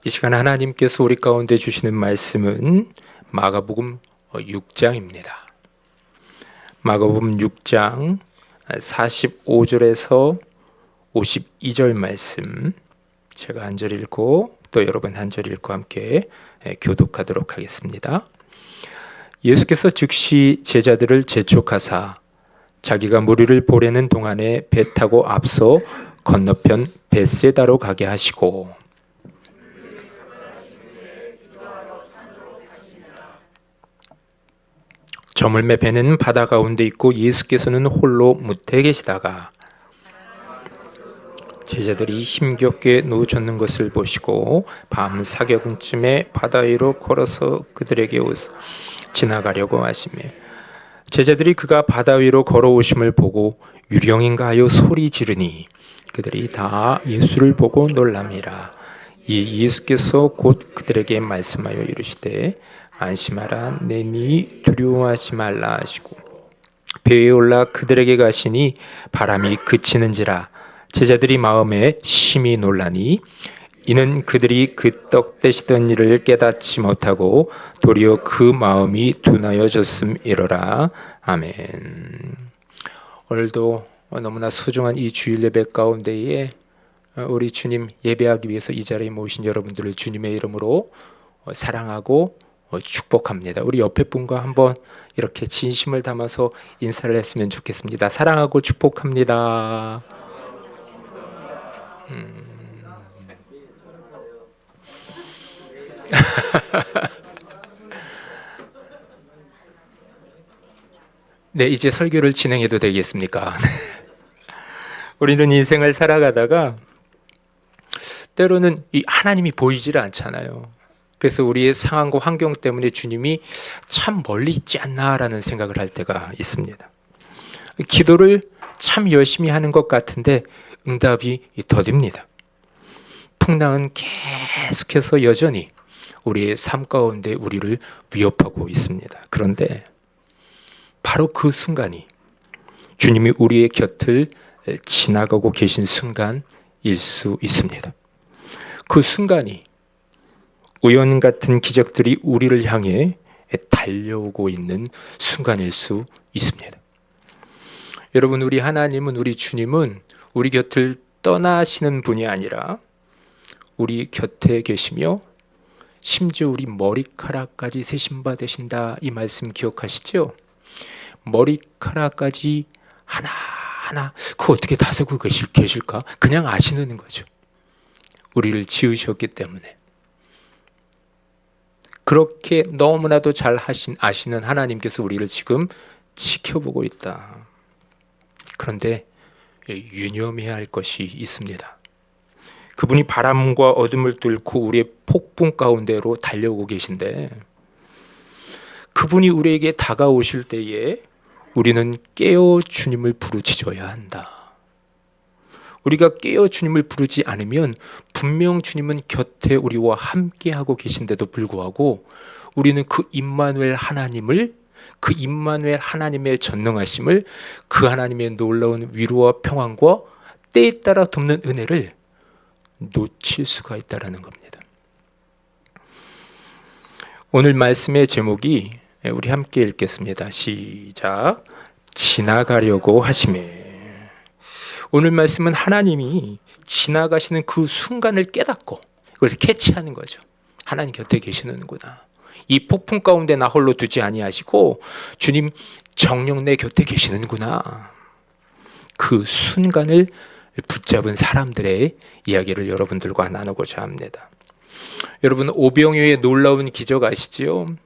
이 시간 하나님께서 우리 가운데 주시는 말씀은 마가복음 6장입니다. 마가복음 6장 45절에서 52절 말씀, 제가 한 절 읽고 또 여러분 한 절 읽고 함께 교독하도록 하겠습니다. 예수께서 즉시 제자들을 재촉하사 자기가 무리를 보내는 동안에 배 타고 앞서 건너편 벳세다로 가게 하시고, 저물매 배는 바다 가운데 있고 예수께서는 홀로 무태에 계시다가 제자들이 힘겹게 누워졌는 것을 보시고 밤 사경쯤에 바다 위로 걸어서 그들에게 지나가려고 하시며, 제자들이 그가 바다 위로 걸어오심을 보고 유령인가 하여 소리 지르니 그들이 다 예수를 보고 놀랍니다. 이 예수께서 곧 그들에게 말씀하여 이르시되 안심하라, 내니 두려워하지 말라 하시고 배에 올라 그들에게 가시니 바람이 그치는지라 제자들이 마음에 심히 놀라니, 이는 그들이 그 떡 떼시던 일을 깨닫지 못하고 도리어 그 마음이 둔하여졌음이로라. 아멘. 오늘도 너무나 소중한 이 주일 예배 가운데에 우리 주님 예배하기 위해서 이 자리에 모신 여러분들을 주님의 이름으로 사랑하고 축복합니다. 우리 옆에 분과 한번 이렇게 진심을 담아서 인사를 했으면 좋겠습니다. 사랑하고 축복합니다. 네, 이제 설교를 진행해도 되겠습니까? 우리는 인생을 살아가다가 때로는 이 하나님이 보이질 않잖아요. 그래서 우리의 상황과 환경 때문에 주님이 참 멀리 있지 않나라는 생각을 할 때가 있습니다. 기도를 참 열심히 하는 것 같은데 응답이 더딥니다. 풍랑은 계속해서 여전히 우리의 삶 가운데 우리를 위협하고 있습니다. 그런데 바로 그 순간이 주님이 우리의 곁을 지나가고 계신 순간일 수 있습니다. 그 순간이 우연 같은 기적들이 우리를 향해 달려오고 있는 순간일 수 있습니다. 여러분, 우리 하나님은, 우리 주님은 우리 곁을 떠나시는 분이 아니라 우리 곁에 계시며 심지어 우리 머리카락까지 세신 바 되신다, 이 말씀 기억하시죠? 머리카락까지 하나하나 그거 어떻게 다 세고 계실까? 그냥 아시는 거죠. 우리를 지으셨기 때문에. 그렇게 너무나도 잘 아시는 하나님께서 우리를 지금 지켜보고 있다. 그런데 유념해야 할 것이 있습니다. 그분이 바람과 어둠을 뚫고 우리의 폭풍 가운데로 달려오고 계신데, 그분이 우리에게 다가오실 때에 우리는 깨어 주님을 부르짖어야 한다. 우리가 깨어 주님을 부르지 않으면 분명 주님은 곁에 우리와 함께하고 계신데도 불구하고 우리는 그 임마누엘 하나님을, 그 임마누엘 하나님의 전능하심을, 그 하나님의 놀라운 위로와 평안과 때에 따라 돕는 은혜를 놓칠 수가 있다는 겁니다. 오늘 말씀의 제목이, 우리 함께 읽겠습니다. 시작. 지나가려고 하시매. 오늘 말씀은 하나님이 지나가시는 그 순간을 깨닫고 그것을 캐치하는 거죠. 하나님 곁에 계시는구나. 이 폭풍 가운데 나 홀로 두지 아니하시고 주님 정녕 내 곁에 계시는구나. 그 순간을 붙잡은 사람들의 이야기를 여러분들과 나누고자 합니다. 여러분, 오병이어의 놀라운 기적 아시지요?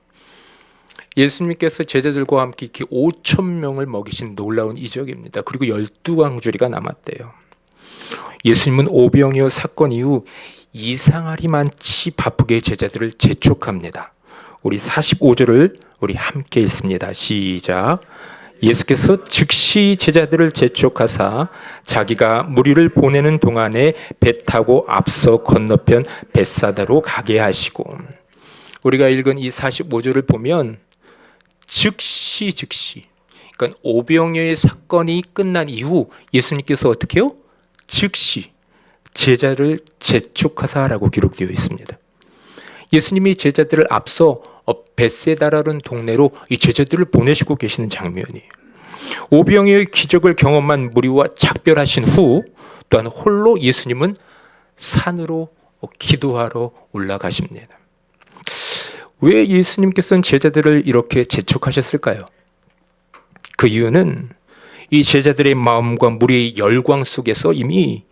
예수님께서 제자들과 함께 5,000명을 먹이신 놀라운 이적입니다. 그리고 12광주리가 남았대요. 예수님은 오병이어 사건 이후 이상하리만치 바쁘게 제자들을 재촉합니다. 우리 45절을 우리 함께 읽습니다. 시작. 예수께서 즉시 제자들을 재촉하사 자기가 무리를 보내는 동안에 배 타고 앞서 건너편 벳사다로 가게 하시고, 우리가 읽은 이 45절을 보면 즉시, 그러니까 오병이어의 사건이 끝난 이후 예수님께서 어떻게 해요? 즉시 제자를 재촉하사라고 기록되어 있습니다. 예수님이 제자들을 앞서 벳세다라는 동네로 이 제자들을 보내시고 계시는 장면이에요. 오병이어의 기적을 경험한 무리와 작별하신 후 또한 홀로 예수님은 산으로 기도하러 올라가십니다. 왜 예수님께서는 제자들을 이렇게 재촉하셨을까요? 그 이유는 이 제자들의 마음과 무리의 열광 속에서 이미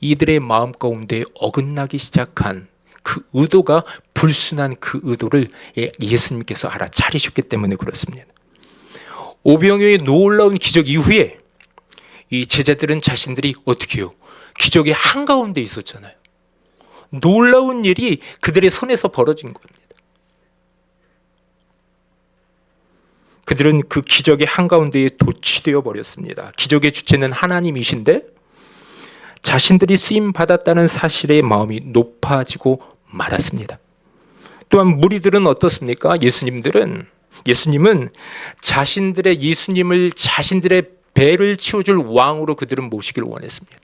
이들의 마음 가운데 어긋나기 시작한 그 의도가 불순한 그 의도를 예수님께서 알아차리셨기 때문에 그렇습니다. 오병이어의 놀라운 기적 이후에 이 제자들은 자신들이 어떻게 해요? 기적의 한가운데 있었잖아요. 놀라운 일이 그들의 손에서 벌어진 겁니다. 그들은 그 기적의 한가운데에 도취되어 버렸습니다. 기적의 주체는 하나님이신데 자신들이 쓰임 받았다는 사실에 마음이 높아지고 말았습니다. 또한 무리들은 어떻습니까? 예수님은 예수님을 자신들의 배를 치워줄 왕으로 그들은 모시기를 원했습니다.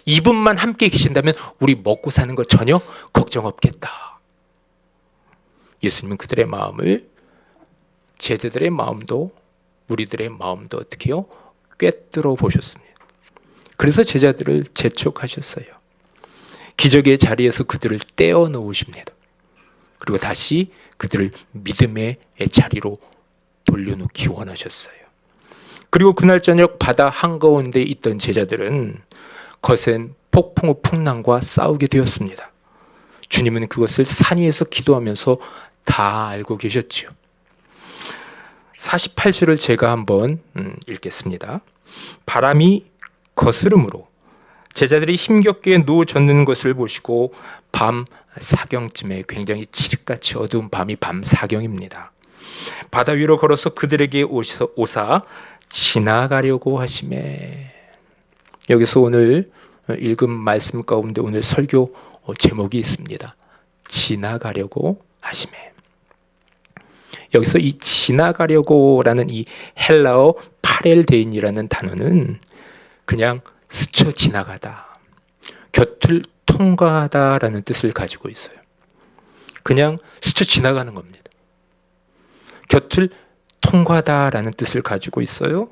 이분만 함께 계신다면 우리 먹고 사는 거 전혀 걱정 없겠다. 예수님은 그들의 마음을, 제자들의 마음도 무리들의 마음도 어떻게 해요? 꿰뚫어 보셨습니다. 그래서 제자들을 재촉하셨어요. 기적의 자리에서 그들을 떼어 놓으십니다. 그리고 다시 그들을 믿음의 자리로 돌려놓기 원하셨어요. 그리고 그날 저녁 바다 한가운데 있던 제자들은 거센 폭풍우 풍랑과 싸우게 되었습니다. 주님은 그것을 산 위에서 기도하면서 다 알고 계셨지요. 48절을 제가 한번 읽겠습니다. 바람이 거스름으로 제자들이 힘겹게 누워졌는 것을 보시고 밤 사경쯤에, 굉장히 칠흑같이 어두운 밤이 밤 사경입니다. 바다 위로 걸어서 그들에게 오사 지나가려고 하시매. 여기서 오늘 읽은 말씀 가운데 오늘 설교 제목이 있습니다. 지나가려고 하시매. 여기서 이 지나가려고라는 이 헬라어 파렐데인이라는 단어는 그냥 스쳐 지나가다, 곁을 통과하다라는 뜻을 가지고 있어요. 그냥 스쳐 지나가는 겁니다. 곁을 통과하다라는 뜻을 가지고 있어요.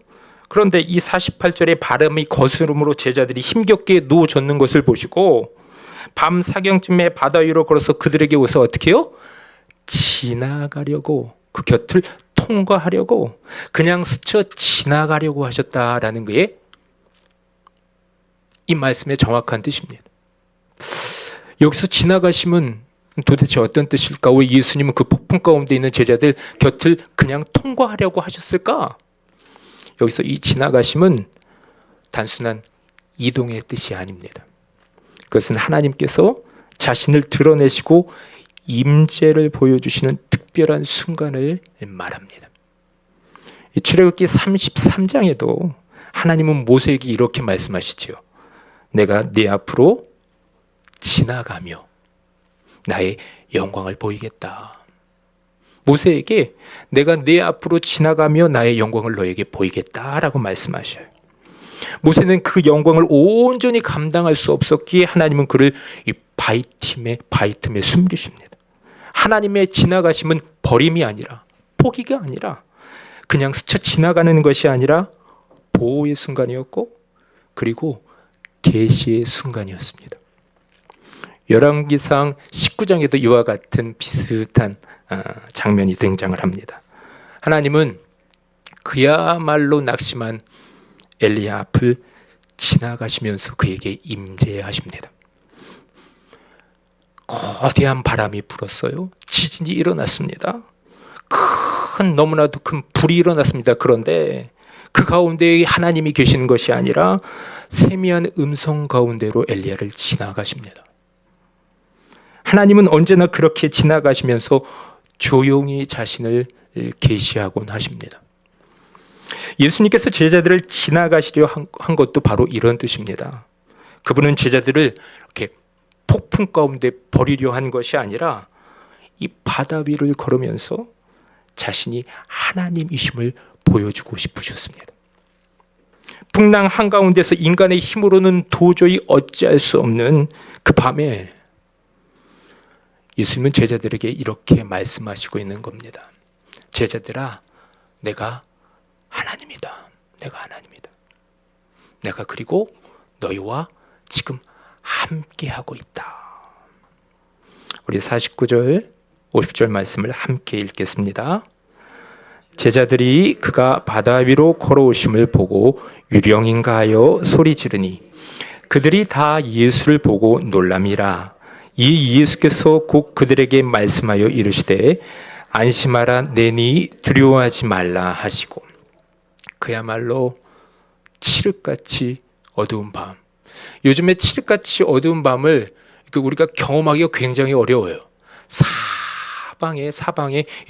그런데 이 48절의 바람이 거스름으로 제자들이 힘겹게 누워졌는 것을 보시고 밤 사경쯤에 바다 위로 걸어서 그들에게 오서 어떻게 해요? 지나가려고, 그 곁을 통과하려고, 그냥 스쳐 지나가려고 하셨다라는 게 이 말씀의 정확한 뜻입니다. 여기서 지나가심은 도대체 어떤 뜻일까? 왜 예수님은 그 폭풍 가운데 있는 제자들 곁을 그냥 통과하려고 하셨을까? 여기서 이 지나가심은 단순한 이동의 뜻이 아닙니다. 그것은 하나님께서 자신을 드러내시고 임재를 보여주시는 특별한 순간을 말합니다. 출애굽기 33장에도 하나님은 모세에게 이렇게 말씀하시지요. 내가 네 앞으로 지나가며 나의 영광을 보이겠다. 모세에게 내가 네 앞으로 지나가며 나의 영광을 너에게 보이겠다라고 말씀하셔요. 모세는 그 영광을 온전히 감당할 수 없었기에 하나님은 그를 이 바위 틈에 숨기십니다. 하나님의 지나가심은 버림이 아니라, 포기가 아니라, 그냥 스쳐 지나가는 것이 아니라 보호의 순간이었고, 그리고 계시의 순간이었습니다. 열왕기상 19장에도 이와 같은 비슷한 장면이 등장을 합니다. 하나님은 그야말로 낙심한 엘리야 앞을 지나가시면서 그에게 임재하십니다. 거대한 바람이 불었어요. 지진이 일어났습니다. 너무나도 큰 불이 일어났습니다. 그런데 그 가운데 하나님이 계시는 것이 아니라 세미한 음성 가운데로 엘리야를 지나가십니다. 하나님은 언제나 그렇게 지나가시면서 조용히 자신을 계시하곤 하십니다. 예수님께서 제자들을 지나가시려 한 것도 바로 이런 뜻입니다. 그분은 제자들을 이렇게 폭풍 가운데 버리려 한 것이 아니라 이 바다 위를 걸으면서 자신이 하나님이심을 보여주고 싶으셨습니다. 풍랑 한가운데서 인간의 힘으로는 도저히 어찌할 수 없는 그 밤에 예수님은 제자들에게 이렇게 말씀하시고 있는 겁니다. 제자들아, 내가 하나님이다. 내가 하나님이다. 내가 그리고 너희와 지금 함께하고 있다. 우리 49절, 50절 말씀을 함께 읽겠습니다. 제자들이 그가 바다 위로 걸어오심을 보고 유령인가 하여 소리 지르니 그들이 다 예수를 보고 놀람이라. 이 예수께서 곧 그들에게 말씀하여 이르시되 안심하라, 내니 두려워하지 말라 하시고. 그야말로 칠흑같이 어두운 밤. 요즘에 칠흑같이 어두운 밤을 우리가 경험하기가 굉장히 어려워요. 사방에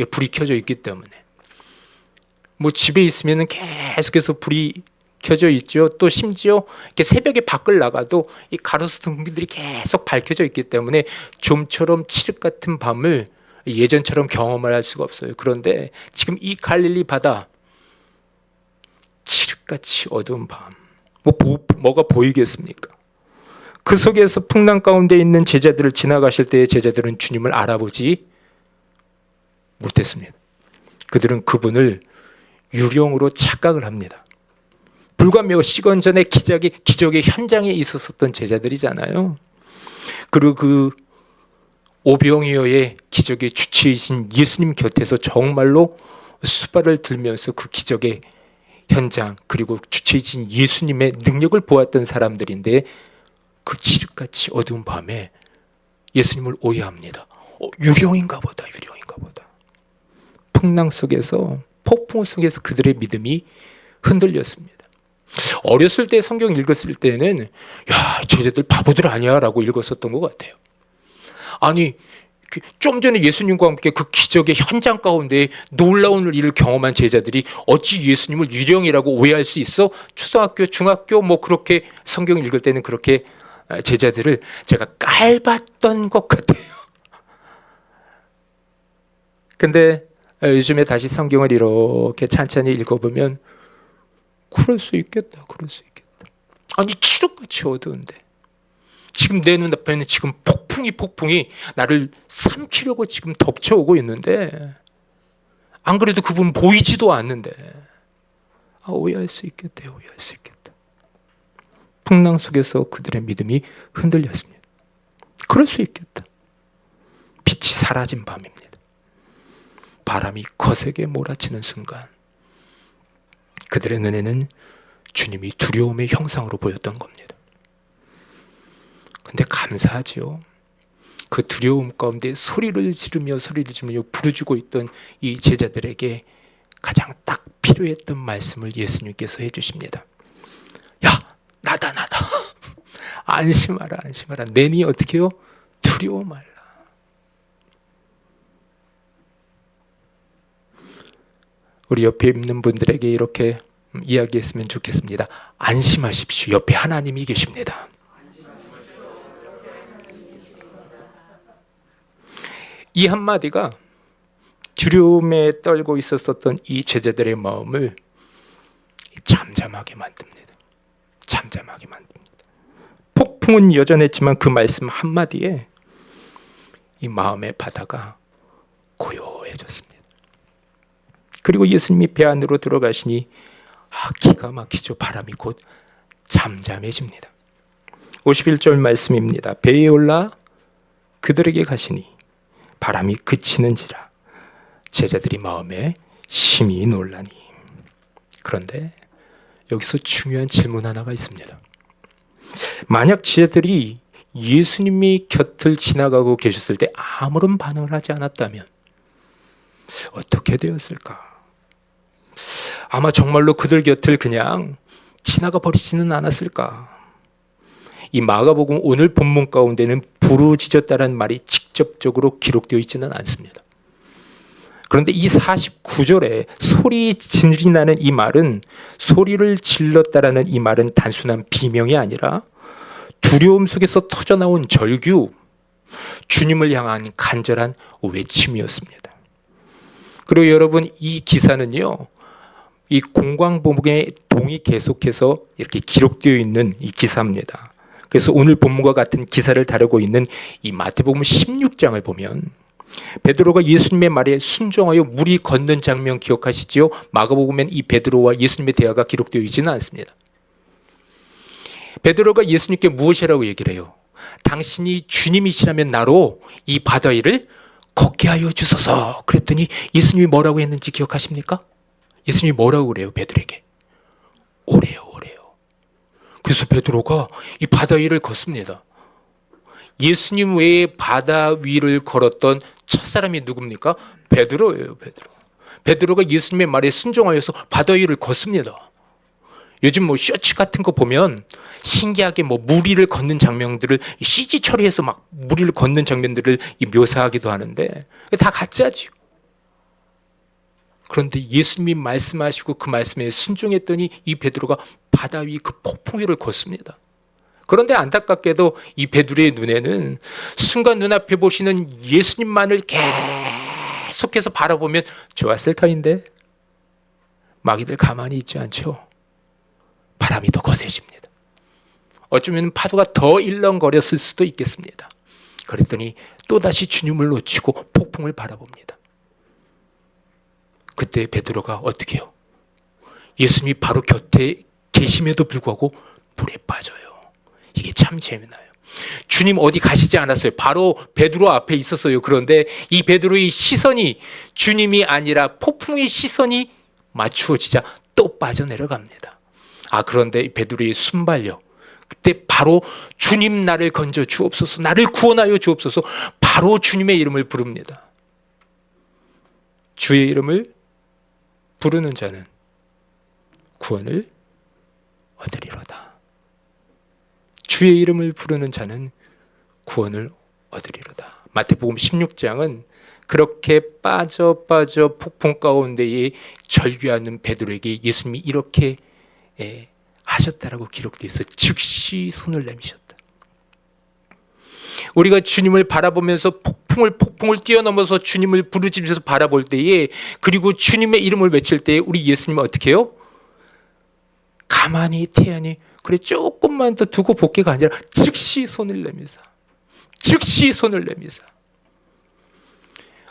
불이 켜져 있기 때문에. 뭐 집에 있으면 계속해서 불이 켜져 있죠. 또 심지어 이렇게 새벽에 밖을 나가도 이 가로수 등불들이 계속 밝혀져 있기 때문에 좀처럼 칠흑 같은 밤을 예전처럼 경험을 할 수가 없어요. 그런데 지금 이 갈릴리 바다, 칠흑같이 어두운 밤, 뭐가 보이겠습니까? 그 속에서 풍랑 가운데 있는 제자들을 지나가실 때의 제자들은 주님을 알아보지 못했습니다. 그들은 그분을 유령으로 착각을 합니다. 불과 몇 시간 전에 기적의 현장에 있었던 제자들이잖아요. 그리고 그 오병이어의 기적의 주체이신 예수님 곁에서 정말로 수발을 들면서 그 기적의 현장 그리고 주체이신 예수님의 능력을 보았던 사람들인데 그 칠흑같이 어두운 밤에 예수님을 오해합니다. 유령인가 보다. 풍랑 속에서, 폭풍 속에서 그들의 믿음이 흔들렸습니다. 어렸을 때 성경 읽었을 때는 야, 제자들 바보들 아니야 라고 읽었었던 것 같아요. 아니, 좀 전에 예수님과 함께 그 기적의 현장 가운데 놀라운 일을 경험한 제자들이 어찌 예수님을 유령이라고 오해할 수 있어? 초등학교, 중학교 뭐 그렇게 성경 읽을 때는 그렇게 제자들을 제가 깔봤던 것 같아요. 근데 요즘에 다시 성경을 이렇게 찬찬히 읽어보면 그럴 수 있겠다. 아니, 칠흑같이 어두운데 지금 내 눈앞에는 지금 폭풍이 나를 삼키려고 지금 덮쳐오고 있는데 안 그래도 그분 보이지도 않는데 오해할 수 있겠다. 풍랑 속에서 그들의 믿음이 흔들렸습니다. 그럴 수 있겠다. 빛이 사라진 밤입니다. 바람이 거세게 몰아치는 순간 그들의 눈에는 주님이 두려움의 형상으로 보였던 겁니다. 근데 감사하지요. 그 두려움 가운데 소리를 지르며 부르짖고 있던 이 제자들에게 가장 딱 필요했던 말씀을 예수님께서 해주십니다. 야, 나다. 안심하라. 내니 어떻게 해요? 두려워 말라. 우리 옆에 있는 분들에게 이렇게 이야기했으면 좋겠습니다. 안심하십시오. 옆에 하나님이 계십니다. 이 한마디가 두려움에 떨고 있었던 이 제자들의 마음을 잠잠하게 만듭니다. 폭풍은 여전했지만 그 말씀 한마디에 이 마음의 바다가 고요해졌습니다. 그리고 예수님이 배 안으로 들어가시니 기가 막히죠. 바람이 곧 잠잠해집니다. 51절 말씀입니다. 배에 올라 그들에게 가시니 바람이 그치는지라 제자들이 마음에 심히 놀라니. 그런데 여기서 중요한 질문 하나가 있습니다. 만약 제자들이 예수님이 곁을 지나가고 계셨을 때 아무런 반응을 하지 않았다면 어떻게 되었을까? 아마 정말로 그들 곁을 그냥 지나가 버리지는 않았을까? 이 마가복음 오늘 본문 가운데는 부르짖었다는 말이 직접적으로 기록되어 있지는 않습니다. 그런데 이 49절에 소리 질이 나는 이 말은, 소리를 질렀다라는 이 말은 단순한 비명이 아니라 두려움 속에서 터져나온 절규, 주님을 향한 간절한 외침이었습니다. 그리고 여러분, 이 기사는요, 이 공광복음의 동이 계속해서 이렇게 기록되어 있는 이 기사입니다. 그래서 오늘 본문과 같은 기사를 다루고 있는 이 마태복음 16장을 보면 베드로가 예수님의 말에 순종하여 물이 걷는 장면 기억하시지요? 마가복음엔 이 베드로와 예수님의 대화가 기록되어 있지는 않습니다. 베드로가 예수님께 무엇이라고 얘기를 해요? 당신이 주님이시라면 나로 이 바다 위를 걷게 하여 주소서. 그랬더니 예수님이 뭐라고 했는지 기억하십니까? 예수님이 뭐라고 그래요? 베드로에게 오래요. 그래서 베드로가 이 바다 위를 걷습니다. 예수님 외에 바다 위를 걸었던 첫사람이 누굽니까? 베드로예요. 베드로가 예수님의 말에 순종하여서 바다 위를 걷습니다. 요즘 쇼츠 같은 거 보면 신기하게 물 위를 걷는 장면들을 CG 처리해서 막 물 위를 걷는 장면들을 묘사하기도 하는데 다 가짜지요. 그런데 예수님이 말씀하시고 그 말씀에 순종했더니 이 베드로가 바다 위 그 폭풍 위를 걷습니다. 그런데 안타깝게도 이 베드로의 눈에는 순간 눈앞에 보시는 예수님만을 계속해서 바라보면 좋았을 터인데 마귀들 가만히 있지 않죠. 바람이 더 거세집니다. 어쩌면 파도가 더 일렁거렸을 수도 있겠습니다. 그랬더니 또다시 주님을 놓치고 폭풍을 바라봅니다. 그때 베드로가 어떻게 해요? 예수님이 바로 곁에 계심에도 불구하고 물에 빠져요. 이게 참 재미나요. 주님 어디 가시지 않았어요. 바로 베드로 앞에 있었어요. 그런데 이 베드로의 시선이 주님이 아니라 폭풍의 시선이 맞추어지자 또 빠져내려갑니다. 그런데 이 베드로의 순발력, 그때 바로 주님 나를 건져 주옵소서, 나를 구원하여 주옵소서, 바로 주님의 이름을 부릅니다. 주의 이름을 부르는 자는 구원을 얻으리로다. 주의 이름을 부르는 자는 구원을 얻으리로다. 마태복음 16장은 그렇게 빠져 폭풍 가운데에 절규하는 베드로에게 예수님이 이렇게 하셨다라고 기록되어 있어. 즉시 손을 내미셨다. 우리가 주님을 바라보면서 폭풍을 뛰어넘어서 주님을 부르짖으면서 바라볼 때에, 그리고 주님의 이름을 외칠 때에 우리 예수님은 어떻게 해요? 가만히 태연히 그래 조금만 더 두고 볼게가 아니라 즉시 손을 내미사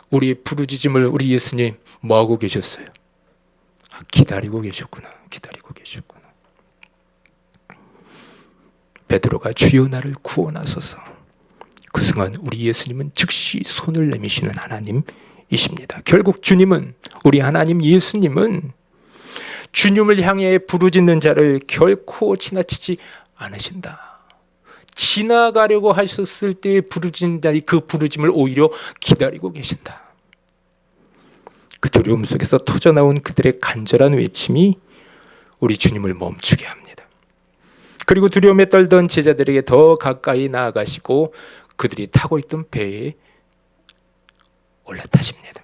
우리의 부르짖음을 우리 예수님 뭐하고 계셨어요? 기다리고 계셨구나. 베드로가 주여 나를 구원하소서. 그 순간 우리 예수님은 즉시 손을 내미시는 하나님이십니다. 결국 주님은, 우리 하나님 예수님은 주님을 향해 부르짖는 자를 결코 지나치지 않으신다. 지나가려고 하셨을 때 부르짖는다. 그 부르짖음을 오히려 기다리고 계신다. 그 두려움 속에서 터져나온 그들의 간절한 외침이 우리 주님을 멈추게 합니다. 그리고 두려움에 떨던 제자들에게 더 가까이 나아가시고 그들이 타고 있던 배에 올라타십니다.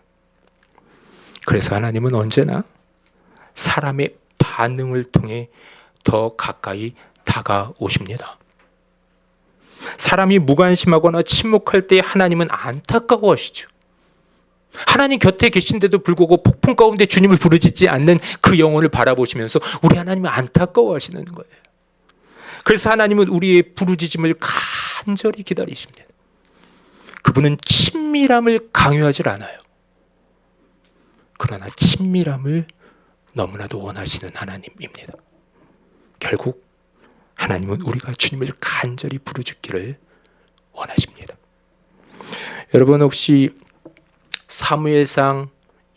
그래서 하나님은 언제나 사람의 반응을 통해 더 가까이 다가오십니다. 사람이 무관심하거나 침묵할 때 하나님은 안타까워하시죠. 하나님 곁에 계신데도 불구하고 폭풍 가운데 주님을 부르짖지 않는 그 영혼을 바라보시면서 우리 하나님은 안타까워하시는 거예요. 그래서 하나님은 우리의 부르짖음을 간절히 기다리십니다. 그분은 친밀함을 강요하지 않아요. 그러나 친밀함을 너무나도 원하시는 하나님입니다. 결국 하나님은 우리가 주님을 간절히 부르짖기를 원하십니다. 여러분 혹시 사무엘상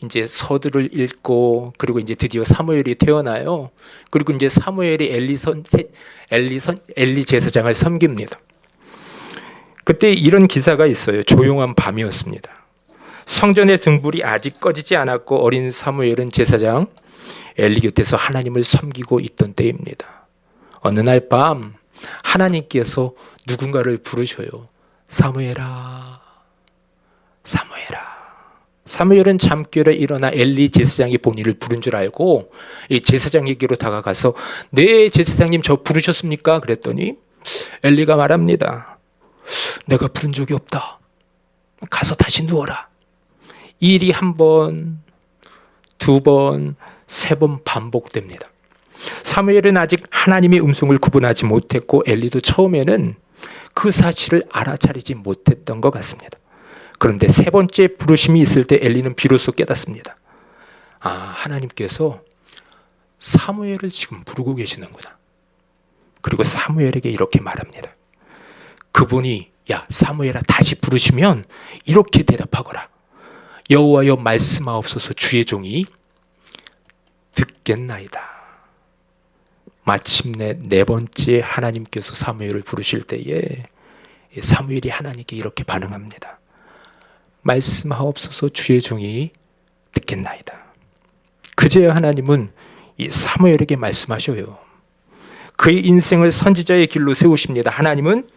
이제 서두를 읽고, 그리고 이제 드디어 사무엘이 태어나요. 그리고 이제 사무엘이 엘리 제사장을 섬깁니다. 그때 이런 기사가 있어요. 조용한 밤이었습니다. 성전의 등불이 아직 꺼지지 않았고 어린 사무엘은 제사장 엘리 곁에서 하나님을 섬기고 있던 때입니다. 어느 날 밤 하나님께서 누군가를 부르셔요. 사무엘아, 사무엘아. 사무엘은 잠결에 일어나 엘리 제사장이 본인을 부른 줄 알고 이 제사장에게로 다가가서 네 제사장님 저 부르셨습니까? 그랬더니 엘리가 말합니다. 내가 부른 적이 없다. 가서 다시 누워라. 이 일이 한 번, 두 번, 세 번 반복됩니다. 사무엘은 아직 하나님의 음성을 구분하지 못했고 엘리도 처음에는 그 사실을 알아차리지 못했던 것 같습니다. 그런데 세 번째 부르심이 있을 때 엘리는 비로소 깨닫습니다. 아, 하나님께서 사무엘을 지금 부르고 계시는구나. 그리고 사무엘에게 이렇게 말합니다. 그분이 야 사무엘아 다시 부르시면 이렇게 대답하거라. 여호와여 말씀하옵소서 주의 종이 듣겠나이다. 마침내 네 번째 하나님께서 사무엘을 부르실 때에 사무엘이 하나님께 이렇게 반응합니다. 말씀하옵소서 주의 종이 듣겠나이다. 그제야 하나님은 이 사무엘에게 말씀하셔요. 그의 인생을 선지자의 길로 세우십니다. 하나님은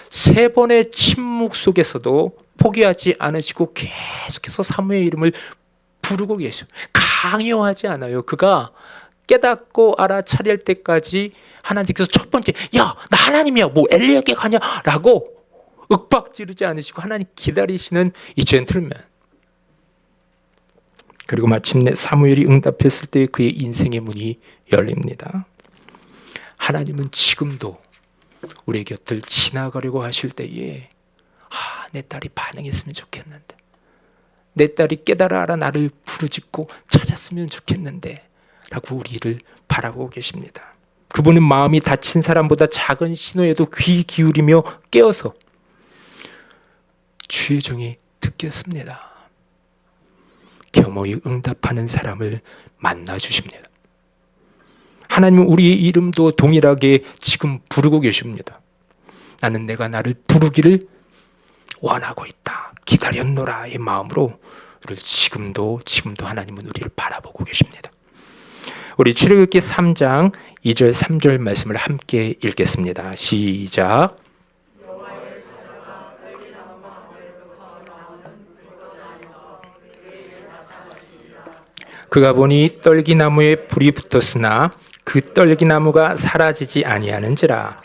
세 번의 침묵 속에서도 포기하지 않으시고 계속해서 사무엘 이름을 부르고 계셔. 강요하지 않아요. 그가 깨닫고 알아차릴 때까지 하나님께서 첫 번째 야 나 하나님이야 뭐 엘리에게 가냐 라고 윽박지르지 않으시고 하나님 기다리시는 이 젠틀맨. 그리고 마침내 사무엘이 응답했을 때 그의 인생의 문이 열립니다. 하나님은 지금도 우리의 곁을 지나가려고 하실 때에 내 딸이 반응했으면 좋겠는데, 내 딸이 깨달아 알아 나를 부르짖고 찾았으면 좋겠는데 라고 우리를 바라보고 계십니다. 그분은 마음이 다친 사람보다 작은 신호에도 귀 기울이며 깨어서 주의 종이 듣겠습니다. 겸허히 응답하는 사람을 만나 주십니다. 하나님은 우리의 이름도 동일하게 지금 부르고 계십니다. 나는 내가 나를 부르기를 원하고 있다. 기다렸노라 의 마음으로 우리를 지금도 하나님은 우리를 바라보고 계십니다. 우리 출애굽기 3장 2절 3절 말씀을 함께 읽겠습니다. 시작. 그가 보니 떨기나무에 불이 붙었으나 그 떨기나무가 사라지지 아니하는지라.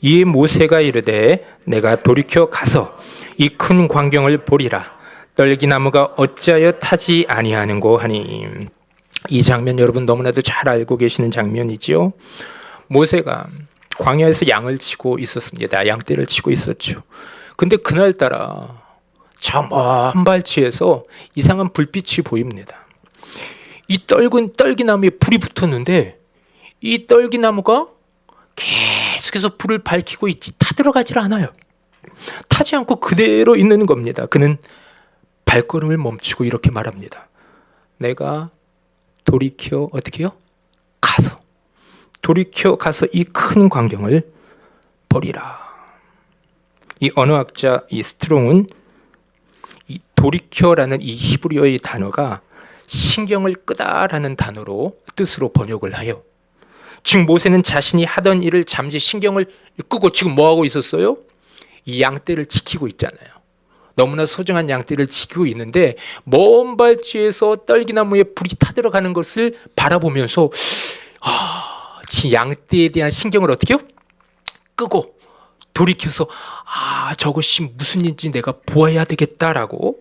이에 모세가 이르되 내가 돌이켜 가서 이 큰 광경을 보리라. 떨기나무가 어찌하여 타지 아니하는고 하니. 이 장면 여러분 너무나도 잘 알고 계시는 장면이지요. 모세가 광야에서 양을 치고 있었습니다. 양떼를 치고 있었죠. 근데 그날따라 저 먼 발치에서 이상한 불빛이 보입니다. 이 떨기나무에 불이 붙었는데 이 떨기나무가 계속해서 불을 밝히고 있지 타들어가질 않아요. 타지 않고 그대로 있는 겁니다. 그는 발걸음을 멈추고 이렇게 말합니다. 내가 돌이켜 어떻게 해요? 돌이켜 가서 이 큰 광경을 보리라. 이 언어학자 이 스트롱은 이 돌이켜라는 이 히브리어의 단어가 신경을 끄다라는 단어로 뜻으로 번역을 해요. 지금 모세는 자신이 하던 일을 잠시 신경을 끄고 지금 뭐 하고 있었어요? 이 양떼를 지키고 있잖아요. 너무나 소중한 양떼를 지키고 있는데 먼 발치에서 떨기나무에 불이 타들어가는 것을 바라보면서 양떼에 대한 신경을 어떻게 해요? 끄고 돌이켜서 저것이 무슨 일인지 내가 보아야 되겠다라고.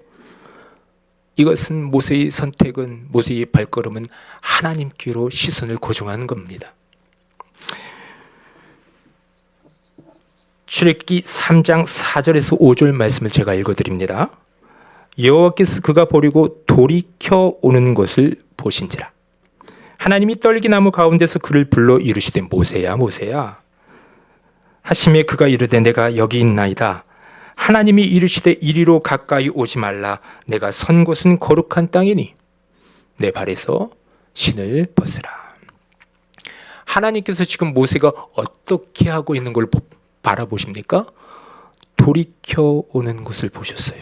이것은 모세의 선택은, 모세의 발걸음은 하나님께로 시선을 고정하는 겁니다. 출애굽기 3장 4절에서 5절 말씀을 제가 읽어드립니다. 여호와께서 그가 보리고 돌이켜 오는 것을 보신지라. 하나님이 떨기나무 가운데서 그를 불러 이르시되 모세야 모세야 하심에 그가 이르되 내가 여기 있나이다. 하나님이 이르시되 이리로 가까이 오지 말라. 내가 선 곳은 거룩한 땅이니 내 발에서 신을 벗으라. 하나님께서 지금 모세가 어떻게 하고 있는 걸 바라보십니까? 돌이켜 오는 것을 보셨어요.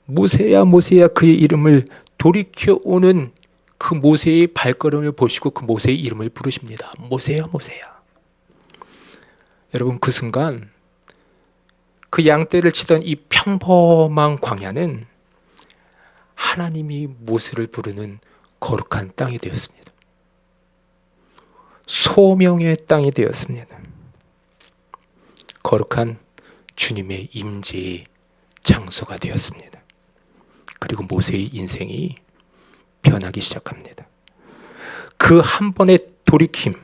모세야 모세야 그의 이름을 돌이켜 오는 그 모세의 발걸음을 보시고 그 모세의 이름을 부르십니다. 모세야 모세야. 여러분 그 순간 그 양떼를 치던 이 평범한 광야는 하나님이 모세를 부르는 거룩한 땅이 되었습니다. 소명의 땅이 되었습니다. 거룩한 주님의 임재의 장소가 되었습니다. 그리고 모세의 인생이 변하기 시작합니다. 그 한 번의 돌이킴,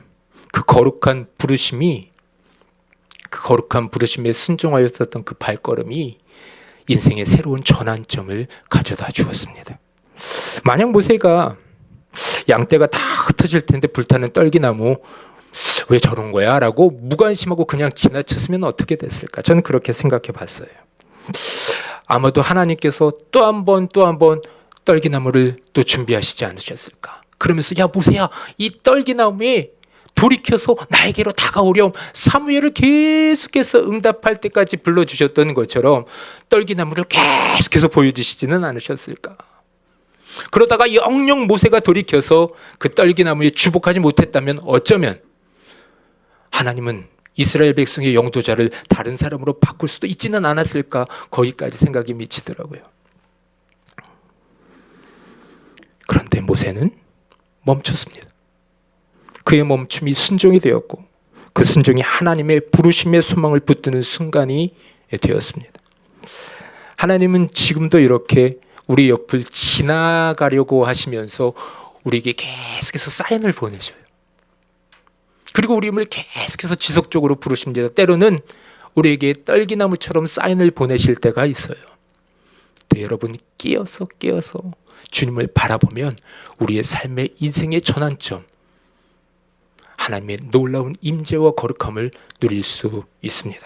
그 거룩한 부르심에 순종하였었던 그 발걸음이 인생의 새로운 전환점을 가져다 주었습니다. 만약 모세가 양떼가 다 흩어질 텐데 불타는 떨기나무 왜 저런 거야? 라고 무관심하고 그냥 지나쳤으면 어떻게 됐을까? 저는 그렇게 생각해 봤어요. 아마도 하나님께서 또 한 번 떨기나무를 또 준비하시지 않으셨을까? 그러면서 야 모세야, 이 떨기나무에 돌이켜서 나에게로 다가오렴, 사무엘을 계속해서 응답할 때까지 불러주셨던 것처럼 떨기나무를 계속해서 보여주시지는 않으셨을까? 그러다가 영영 모세가 돌이켜서 그 떨기나무에 주목하지 못했다면 어쩌면 하나님은 이스라엘 백성의 영도자를 다른 사람으로 바꿀 수도 있지는 않았을까? 거기까지 생각이 미치더라고요. 그런데 모세는 멈췄습니다. 그의 멈춤이 순종이 되었고 그 순종이 하나님의 부르심의 소망을 붙드는 순간이 되었습니다. 하나님은 지금도 이렇게 우리 옆을 지나가려고 하시면서 우리에게 계속해서 사인을 보내셔요. 그리고 우리를 계속해서 지속적으로 부르십니다. 때로는 우리에게 떨기나무처럼 사인을 보내실 때가 있어요. 여러분 끼어서 주님을 바라보면 우리의 삶의 인생의 전환점, 하나님의 놀라운 임재와 거룩함을 누릴 수 있습니다.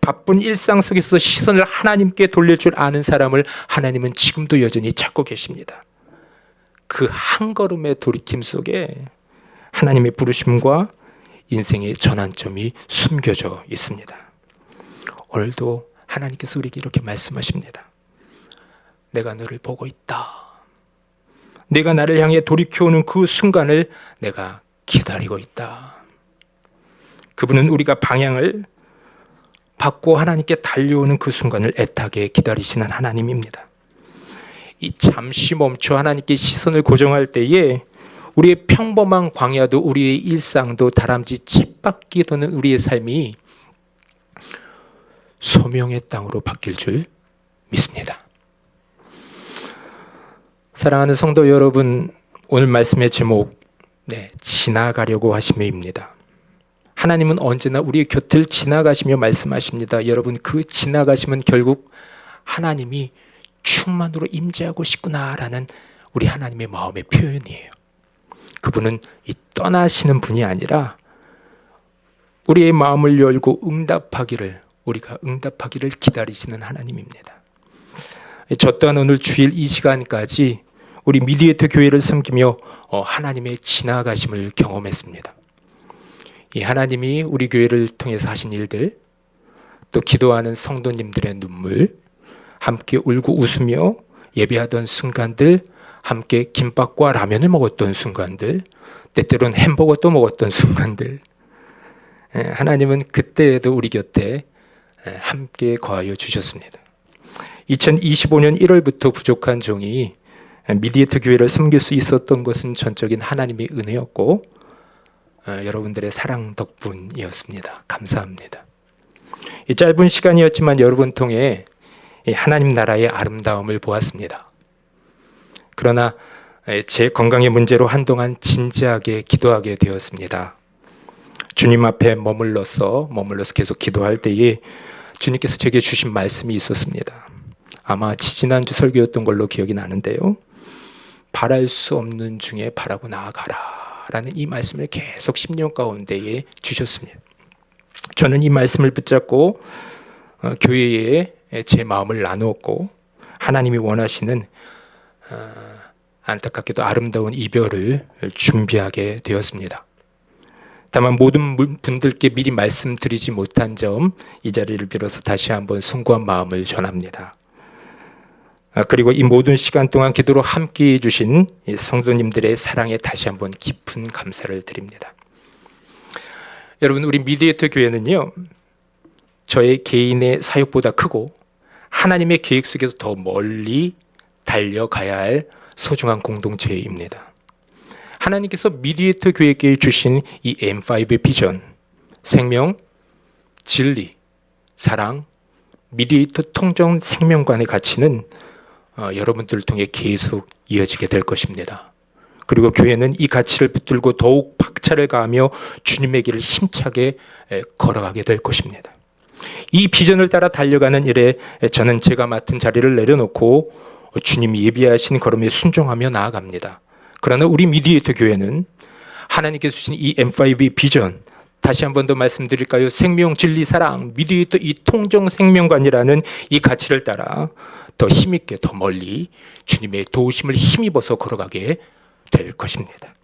바쁜 일상 속에서 시선을 하나님께 돌릴 줄 아는 사람을 하나님은 지금도 여전히 찾고 계십니다. 그 한 걸음의 돌이킴 속에 하나님의 부르심과 인생의 전환점이 숨겨져 있습니다. 오늘도 하나님께서 우리에게 이렇게 말씀하십니다. 내가 너를 보고 있다. 내가 나를 향해 돌이켜오는 그 순간을 내가 기다리고 있다. 그분은 우리가 방향을 바꾸어 하나님께 달려오는 그 순간을 애타게 기다리시는 하나님입니다. 이 잠시 멈춰 하나님께 시선을 고정할 때에 우리의 평범한 광야도 우리의 일상도 다람쥐 쳇바퀴 도는 우리의 삶이 소명의 땅으로 바뀔 줄 믿습니다. 사랑하는 성도 여러분, 오늘 말씀의 제목 지나가려고 하심에입니다. 하나님은 언제나 우리의 곁을 지나가시며 말씀하십니다. 여러분, 그 지나가심은 결국 하나님이 충만으로 임재하고 싶구나라는 우리 하나님의 마음의 표현이에요. 그분은 이 떠나시는 분이 아니라 우리의 마음을 열고 우리가 응답하기를 기다리시는 하나님입니다. 저 또한 오늘 주일 이 시간까지 우리 미디에이터 교회를 섬기며 하나님의 지나가심을 경험했습니다. 이 하나님이 우리 교회를 통해서 하신 일들, 또 기도하는 성도님들의 눈물, 함께 울고 웃으며 예배하던 순간들, 함께 김밥과 라면을 먹었던 순간들, 때때로는 햄버거도 먹었던 순간들, 하나님은 그때에도 우리 곁에 함께 거하여 주셨습니다. 2025년 1월부터 부족한 종이 미디에이터 교회를 섬길 수 있었던 것은 전적인 하나님의 은혜였고 여러분들의 사랑 덕분이었습니다. 감사합니다. 이 짧은 시간이었지만 여러분 통해 하나님 나라의 아름다움을 보았습니다. 그러나 제 건강의 문제로 한동안 진지하게 기도하게 되었습니다. 주님 앞에 머물러서 계속 기도할 때에 주님께서 제게 주신 말씀이 있었습니다. 아마 지지난주 설교였던 걸로 기억이 나는데요. 바랄 수 없는 중에 바라고 나아가라 라는 이 말씀을 계속 10년 가운데에 주셨습니다. 저는 이 말씀을 붙잡고 교회에 제 마음을 나누었고 하나님이 원하시는 안타깝게도 아름다운 이별을 준비하게 되었습니다. 다만 모든 분들께 미리 말씀드리지 못한 점, 이 자리를 빌어서 다시 한번 송구한 마음을 전합니다. 그리고 이 모든 시간 동안 기도로 함께해 주신 성도님들의 사랑에 다시 한번 깊은 감사를 드립니다. 여러분, 우리 미디에이터 교회는요, 저의 개인의 사역보다 크고 하나님의 계획 속에서 더 멀리 달려가야 할 소중한 공동체입니다. 하나님께서 미디에이터 교회에게 주신 이 M5의 비전, 생명, 진리, 사랑, 미디에이터 통정 생명관의 가치는 여러분들을 통해 계속 이어지게 될 것입니다. 그리고 교회는 이 가치를 붙들고 더욱 박차를 가하며 주님의 길을 힘차게 걸어가게 될 것입니다. 이 비전을 따라 달려가는 일에 저는 제가 맡은 자리를 내려놓고 주님이 예비하신 걸음에 순종하며 나아갑니다. 그러나 우리 미디에이터 교회는 하나님께서 주신 이 M5 비전, 다시 한 번 더 말씀드릴까요? 생명, 진리, 사랑, 미디에이터 이 통정 생명관이라는 이 가치를 따라 더 힘있게 더 멀리 주님의 도우심을 힘입어서 걸어가게 될 것입니다.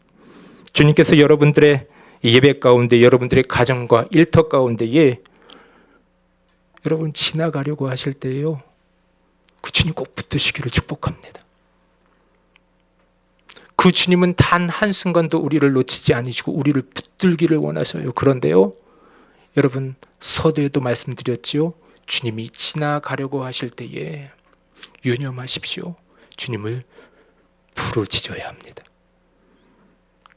주님께서 여러분들의 예배 가운데, 여러분들의 가정과 일터 가운데에 여러분 지나가려고 하실 때에요, 그 주님 꼭 붙드시기를 축복합니다. 그 주님은 단 한순간도 우리를 놓치지 않으시고 우리를 붙들기를 원하셔요. 그런데요, 여러분 서두에도 말씀드렸지요. 주님이 지나가려고 하실 때에 유념하십시오. 주님을 부르짖어야 합니다.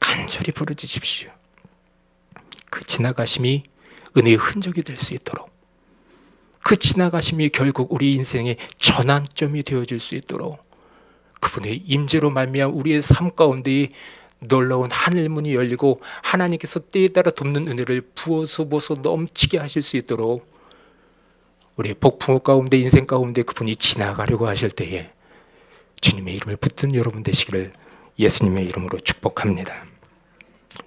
간절히 부르짖으십시오. 그 지나가심이 은혜의 흔적이 될 수 있도록, 그 지나가심이 결국 우리 인생의 전환점이 되어질 수 있도록 그분의 임재로 말미암아 우리의 삶 가운데 놀라운 하늘문이 열리고 하나님께서 때에 따라 돕는 은혜를 부어서 넘치게 하실 수 있도록 우리의 복풍 가운데, 인생 가운데 그분이 지나가려고 하실 때에 주님의 이름을 붙든 여러분 되시기를 예수님의 이름으로 축복합니다.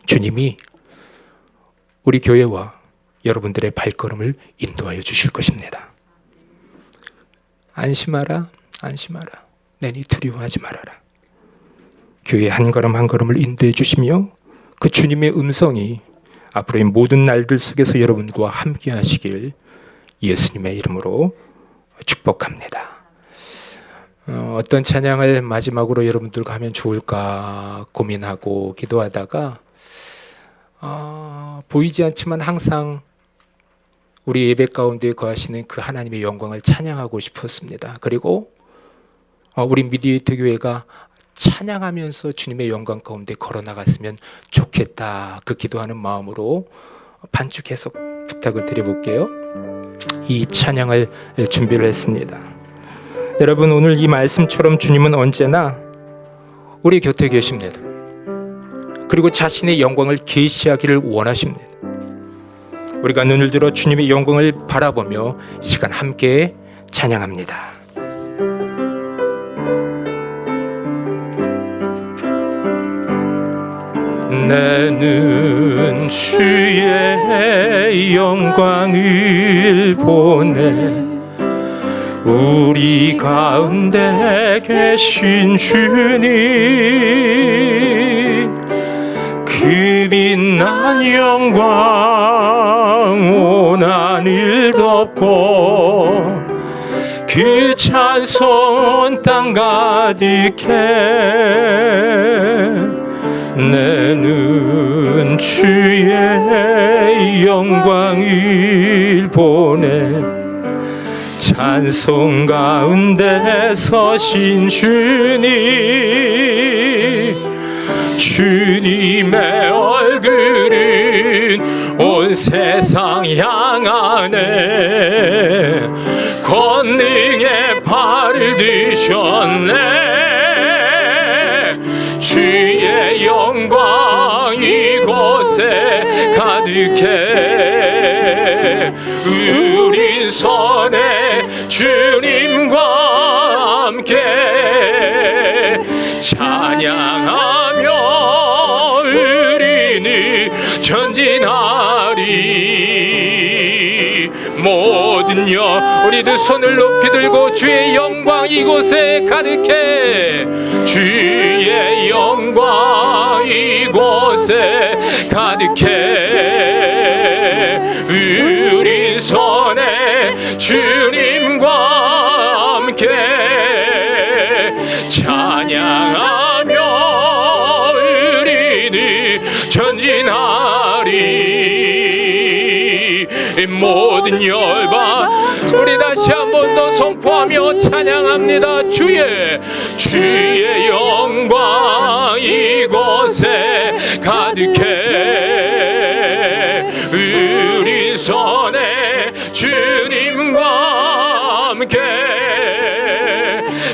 주님이 우리 교회와 여러분들의 발걸음을 인도하여 주실 것입니다. 안심하라, 안심하라. 내니 두려워하지 말아라. 교회 한 걸음 한 걸음을 인도해 주시며 그 주님의 음성이 앞으로의 모든 날들 속에서 여러분과 함께 하시길 예수님의 이름으로 축복합니다. 어떤 찬양을 마지막으로 여러분들과 하면 좋을까 고민하고 기도하다가 보이지 않지만 항상 우리 예배 가운데 거하시는 그 하나님의 영광을 찬양하고 싶었습니다. 그리고 우리 미디에이터 교회가 찬양하면서 주님의 영광 가운데 걸어나갔으면 좋겠다, 그 기도하는 마음으로 반주 해석 부탁을 드려볼게요. 이 찬양을 준비를 했습니다. 여러분, 오늘 이 말씀처럼 주님은 언제나 우리 곁에 계십니다. 그리고 자신의 영광을 계시하기를 원하십니다. 우리가 눈을 들어 주님의 영광을 바라보며 시간 함께 찬양합니다. 나는 주의 영광을 보네. 우리 가운데 계신 주님, 그 빛난 영광 온 하늘 덮고 그 찬송 땅 가득해. 나는 주의 영광을 보내. 찬송 가운데 서신 주님, 주님의 얼굴은 온 세상 향하네. 권능의 발을 드셨네. 주의 영광 이곳에 가득해. 우린 손에 주님과 함께 찬양하며 우리는 전진하리. 모든 여 우리들 손을 높이 들고 주의 영광 이곳에 가득해. 주의 영광 이곳에 가득해. 우린 손에 주님과 함께 찬양하며 우리는 전진하리. 모든 열방 우리 다시 한 번 더 선포하며 찬양합니다. 주의 영광 이곳에 가득해. 우리 손에 주님과 함께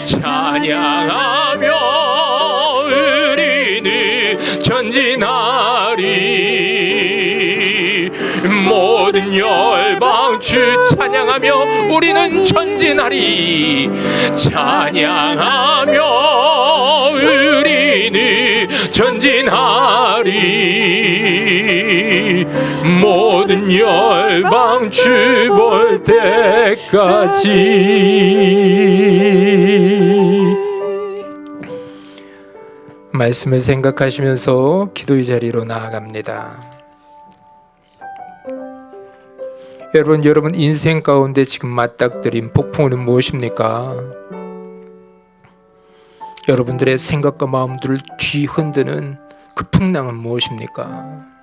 찬양하며 우리는 찬양하며 우리는 전진하리. 찬양하며 우리는 전진하리. 모든 열방 주 볼 때까지. 말씀을 생각하시면서 기도의 자리로 나아갑니다. 여러분 인생 가운데 지금 맞닥뜨린 폭풍우는 무엇입니까? 여러분들의 생각과 마음들을 뒤흔드는 그 풍랑은 무엇입니까?